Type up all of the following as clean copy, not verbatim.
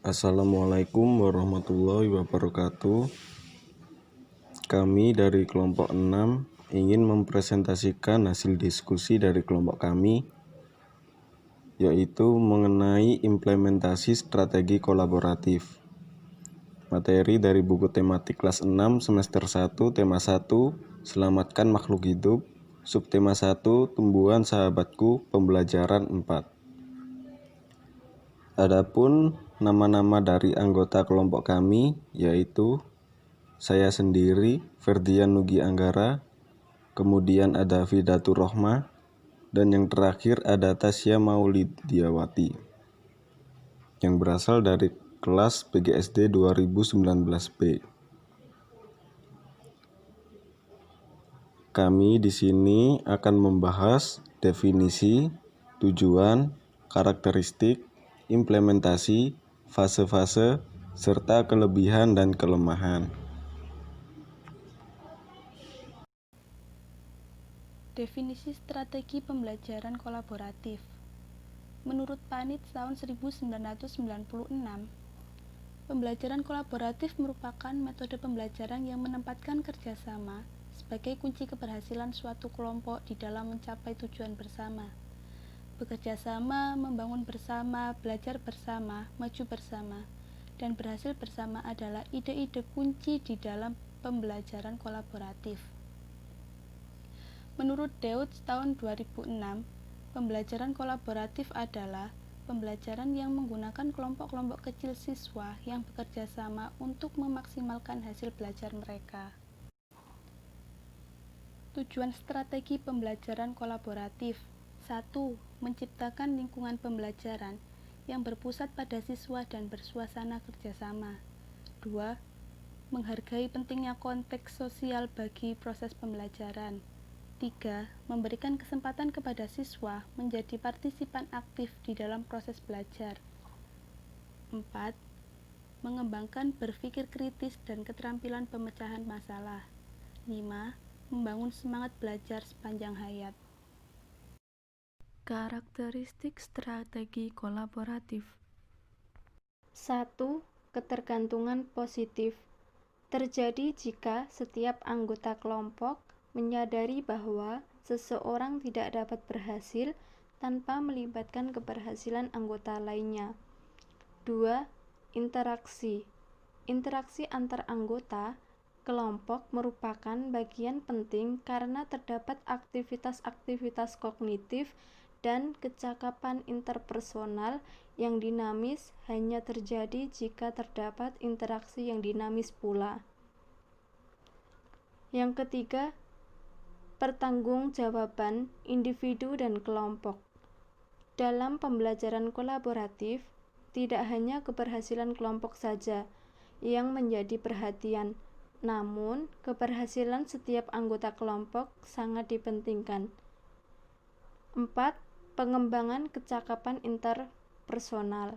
Assalamualaikum warahmatullahi wabarakatuh. Kami dari kelompok 6 ingin mempresentasikan hasil diskusi dari kelompok kami, yaitu mengenai implementasi strategi kolaboratif. Materi dari buku tematik kelas 6 semester 1, tema 1, Selamatkan Makhluk Hidup, subtema 1, Tumbuhan Sahabatku, pembelajaran 4. Adapun nama-nama dari anggota kelompok kami yaitu saya sendiri, Ferdian Nugi Anggara, kemudian ada Fidatur Rohmah, dan yang terakhir ada Tasya Maulidiawati yang berasal dari kelas PGSD 2019B. Kami di sini akan membahas definisi, tujuan, karakteristik, implementasi, fase-fase, serta kelebihan dan kelemahan. Definisi strategi pembelajaran kolaboratif. Menurut Panit tahun 1996, pembelajaran kolaboratif merupakan metode pembelajaran yang menempatkan kerjasama sebagai kunci keberhasilan suatu kelompok di dalam mencapai tujuan bersama. Bekerja sama, membangun bersama, belajar bersama, maju bersama, dan berhasil bersama adalah ide-ide kunci di dalam pembelajaran kolaboratif. Menurut Deutsch tahun 2006, pembelajaran kolaboratif adalah pembelajaran yang menggunakan kelompok-kelompok kecil siswa yang bekerja sama untuk memaksimalkan hasil belajar mereka. Tujuan strategi pembelajaran kolaboratif. 1. Menciptakan lingkungan pembelajaran yang berpusat pada siswa dan bersuasana kerjasama. 2. Menghargai pentingnya konteks sosial bagi proses pembelajaran. 3. Memberikan kesempatan kepada siswa menjadi partisipan aktif di dalam proses belajar. 4. Mengembangkan berpikir kritis dan keterampilan pemecahan masalah. 5. Membangun semangat belajar sepanjang hayat. Karakteristik strategi kolaboratif. 1. Ketergantungan positif terjadi jika setiap anggota kelompok menyadari bahwa seseorang tidak dapat berhasil tanpa melibatkan keberhasilan anggota lainnya. 2. Interaksi antar anggota kelompok merupakan bagian penting karena terdapat aktivitas-aktivitas kognitif dan kecakapan interpersonal yang dinamis hanya terjadi jika terdapat interaksi yang dinamis pula. Yang ketiga, pertanggungjawaban individu dan kelompok. Dalam pembelajaran kolaboratif, tidak hanya keberhasilan kelompok saja yang menjadi perhatian, namun keberhasilan setiap anggota kelompok sangat dipentingkan. 4. Pengembangan kecakapan interpersonal.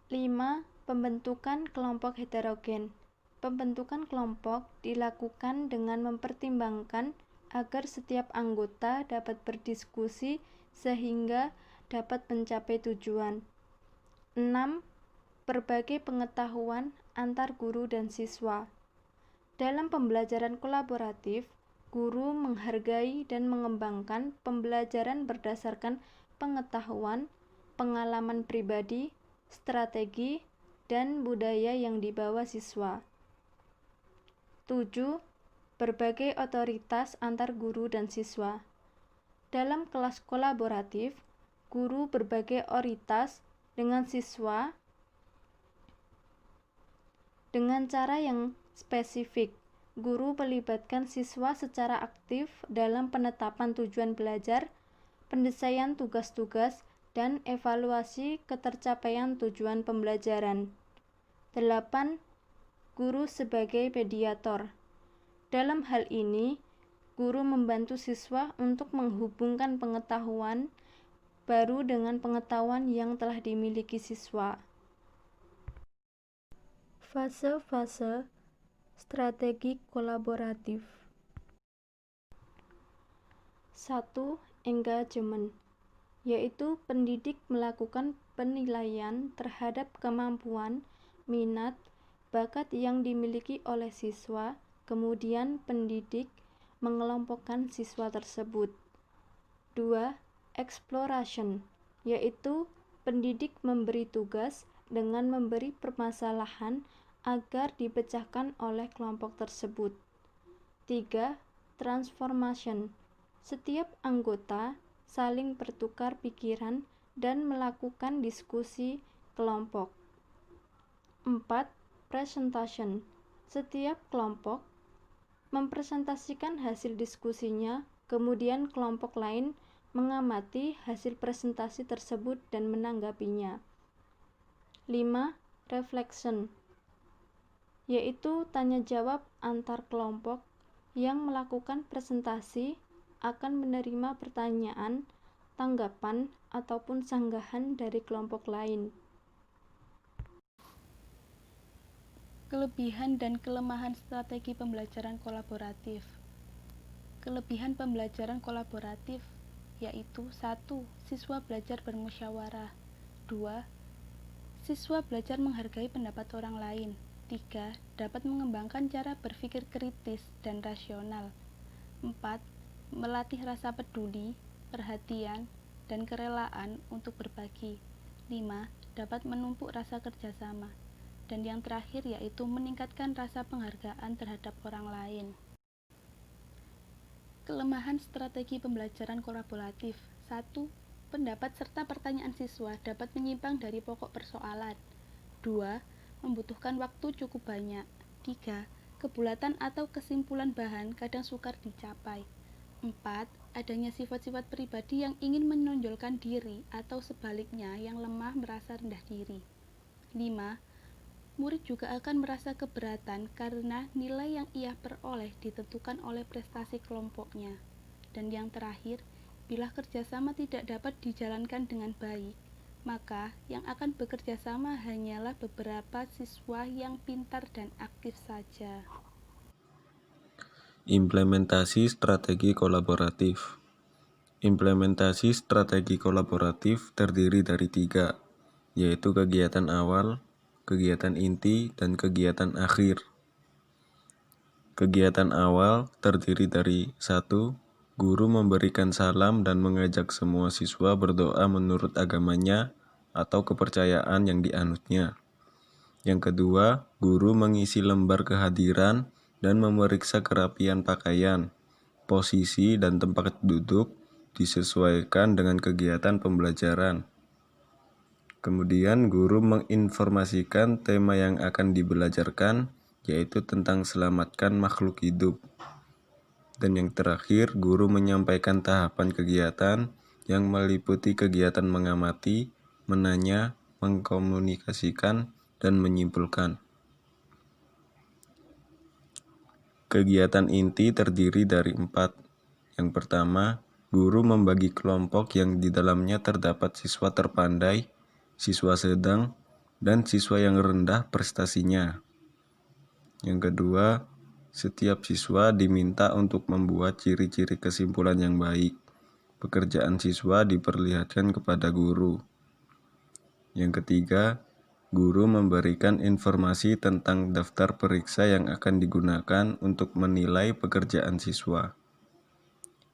5. Pembentukan kelompok heterogen. Pembentukan kelompok dilakukan dengan mempertimbangkan agar setiap anggota dapat berdiskusi sehingga dapat mencapai tujuan. 6. Berbagai pengetahuan antar guru dan siswa. Dalam pembelajaran kolaboratif, guru menghargai dan mengembangkan pembelajaran berdasarkan pengetahuan, pengalaman pribadi, strategi, dan budaya yang dibawa siswa. 7. Berbagai otoritas antar guru dan siswa. Dalam kelas kolaboratif, guru berbagai otoritas dengan siswa dengan cara yang spesifik. Guru melibatkan siswa secara aktif dalam penetapan tujuan belajar, pendesaian tugas-tugas, dan evaluasi ketercapaian tujuan pembelajaran. 8. Guru sebagai mediator. Dalam hal ini, guru membantu siswa untuk menghubungkan pengetahuan baru dengan pengetahuan yang telah dimiliki siswa. Fase-fase strategi kolaboratif. 1. Engagement. yaitu pendidik melakukan penilaian terhadap kemampuan, minat, bakat yang dimiliki oleh siswa, kemudian pendidik mengelompokkan siswa tersebut. 2. Exploration, yaitu pendidik memberi tugas dengan memberi permasalahan agar dipecahkan oleh kelompok tersebut. 3. Transformation, setiap anggota saling bertukar pikiran dan melakukan diskusi kelompok. 4. Presentation, setiap kelompok mempresentasikan hasil diskusinya, kemudian kelompok lain mengamati hasil presentasi tersebut dan menanggapinya. 5. Reflection, yaitu tanya jawab antar kelompok yang melakukan presentasi akan menerima pertanyaan, tanggapan, ataupun sanggahan dari kelompok lain. Kelebihan dan kelemahan strategi pembelajaran kolaboratif. Kelebihan pembelajaran kolaboratif yaitu 1. Siswa belajar bermusyawarah. 2. Siswa belajar menghargai pendapat orang lain. 3. Dapat mengembangkan cara berpikir kritis dan rasional. 4. Melatih rasa peduli, perhatian, dan kerelaan untuk berbagi. 5. Dapat menumpuk rasa kerjasama. Dan yang terakhir yaitu meningkatkan rasa penghargaan terhadap orang lain. Kelemahan strategi pembelajaran kolaboratif. 1. Pendapat serta pertanyaan siswa dapat menyimpang dari pokok persoalan. 2. Membutuhkan waktu cukup banyak. 3. Kebulatan atau kesimpulan bahan kadang sukar dicapai. 4. Adanya sifat-sifat pribadi yang ingin menonjolkan diri atau sebaliknya yang lemah merasa rendah diri. 5. Murid juga akan merasa keberatan karena nilai yang ia peroleh ditentukan oleh prestasi kelompoknya. Dan yang terakhir, bila kerjasama tidak dapat dijalankan dengan baik, maka yang akan bekerja sama hanyalah beberapa siswa yang pintar dan aktif saja. Implementasi strategi kolaboratif. Implementasi strategi kolaboratif terdiri dari 3, yaitu kegiatan awal, kegiatan inti, dan kegiatan akhir. Kegiatan awal terdiri dari 1. Guru memberikan salam dan mengajak semua siswa berdoa menurut agamanya atau kepercayaan yang dianutnya. Yang kedua, guru mengisi lembar kehadiran dan memeriksa kerapian pakaian, posisi, dan tempat duduk disesuaikan dengan kegiatan pembelajaran. Kemudian guru menginformasikan tema yang akan dibelajarkan, yaitu tentang selamatkan makhluk hidup. Dan yang terakhir, guru menyampaikan tahapan kegiatan yang meliputi kegiatan mengamati, menanya, mengkomunikasikan, dan menyimpulkan. Kegiatan inti terdiri dari 4. Yang pertama, guru membagi kelompok yang di dalamnya terdapat siswa terpandai, siswa sedang, dan siswa yang rendah prestasinya. Yang kedua, setiap siswa diminta untuk membuat ciri-ciri kesimpulan yang baik. Pekerjaan siswa diperlihatkan kepada guru. Yang ketiga, guru memberikan informasi tentang daftar periksa yang akan digunakan untuk menilai pekerjaan siswa.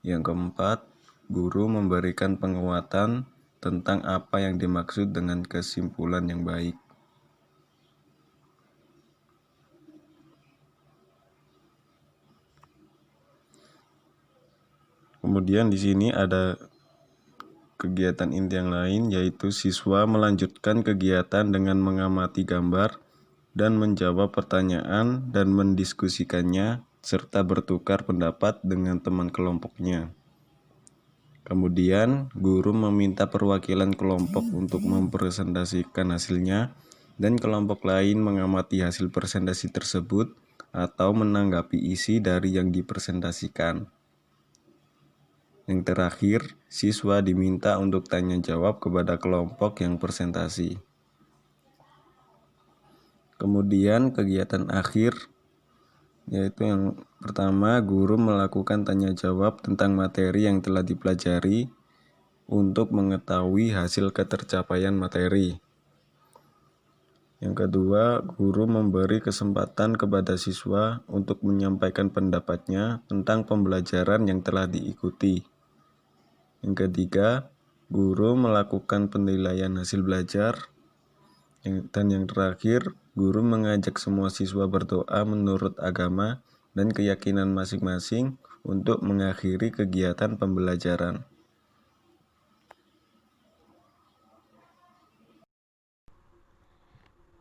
Yang keempat, guru memberikan penguatan tentang apa yang dimaksud dengan kesimpulan yang baik. Kemudian di sini ada kegiatan inti yang lain, yaitu siswa melanjutkan kegiatan dengan mengamati gambar dan menjawab pertanyaan dan mendiskusikannya serta bertukar pendapat dengan teman kelompoknya. Kemudian, guru meminta perwakilan kelompok untuk mempresentasikan hasilnya dan kelompok lain mengamati hasil presentasi tersebut atau menanggapi isi dari yang dipresentasikan. Yang terakhir, siswa diminta untuk tanya jawab kepada kelompok yang presentasi. Kemudian kegiatan akhir, yaitu yang pertama, guru melakukan tanya jawab tentang materi yang telah dipelajari untuk mengetahui hasil ketercapaian materi. Yang kedua, guru memberi kesempatan kepada siswa untuk menyampaikan pendapatnya tentang pembelajaran yang telah diikuti. Yang ketiga, guru melakukan penilaian hasil belajar. Dan yang terakhir, guru mengajak semua siswa berdoa menurut agama dan keyakinan masing-masing untuk mengakhiri kegiatan pembelajaran.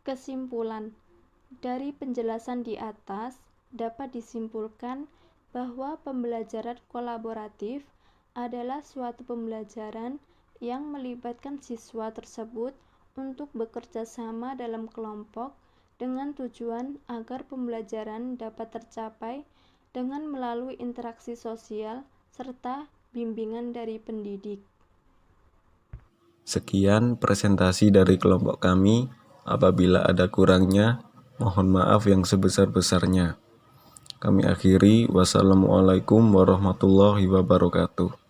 Kesimpulan dari penjelasan di atas dapat disimpulkan bahwa pembelajaran kolaboratif adalah suatu pembelajaran yang melibatkan siswa tersebut untuk bekerja sama dalam kelompok dengan tujuan agar pembelajaran dapat tercapai dengan melalui interaksi sosial serta bimbingan dari pendidik. Sekian presentasi dari kelompok kami. Apabila ada kurangnya, mohon maaf yang sebesar-besarnya. Kami akhiri. Wassalamualaikum warahmatullahi wabarakatuh.